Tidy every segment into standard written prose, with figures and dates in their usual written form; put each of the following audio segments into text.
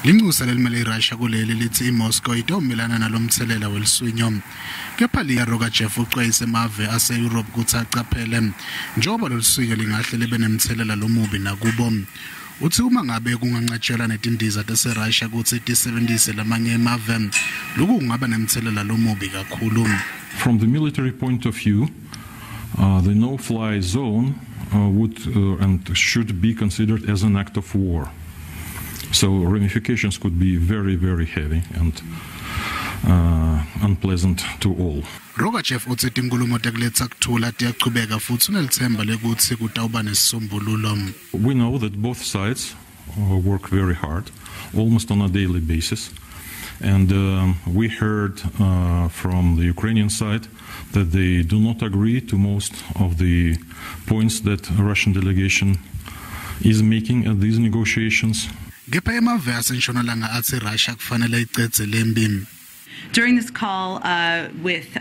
Lincusa lelimele iRussia kuleli lithi iMoscow itomelana nalomthelela welunswinyo. Kepha IIya Rogachev uxwayise emave ase-Europe ukuthi aqaphele njengoba lolunswinyo lingahle libe nemthelela lomubi nakubo. Uthi uma ngabe kunganqatshelwa netindiza taseRussia ukuthi tisebenzise lamanye emave, lokhu kungaba nemthelela lomubi kakhulu. From the military point of view, the no-fly zone would and should be considered as an act of war. So ramifications could be very, very heavy and unpleasant to all. Rogachev uthi tinkhulumiswano kutula tiyachubeka futhi unelithemba lekuthi kutawuba nesisombululo. We know that both sides work very hard, almost on a daily basis. And we heard from the Ukrainian side that they do not agree to most of the points that the Russian delegation is making at these negotiations. Nshonalanga athi Russia kufanele iqedze lembi. During this call with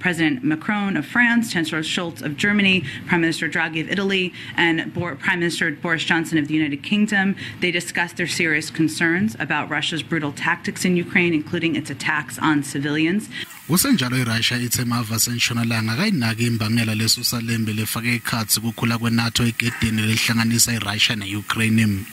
President Macron of France, Chancellor Scholz of Germany, Prime Minister Draghi of Italy, and Prime Minister Boris Johnson of the United Kingdom, they discussed their serious concerns about Russia's brutal tactics in Ukraine, including its attacks on civilians. Kusenjalo iRussia ithe emave aseNshonalanga kayinaki imbangela leso salembe lefake ikhatsi kukhula kweNATO egedeni lehlanganisa iRussia neUkraine.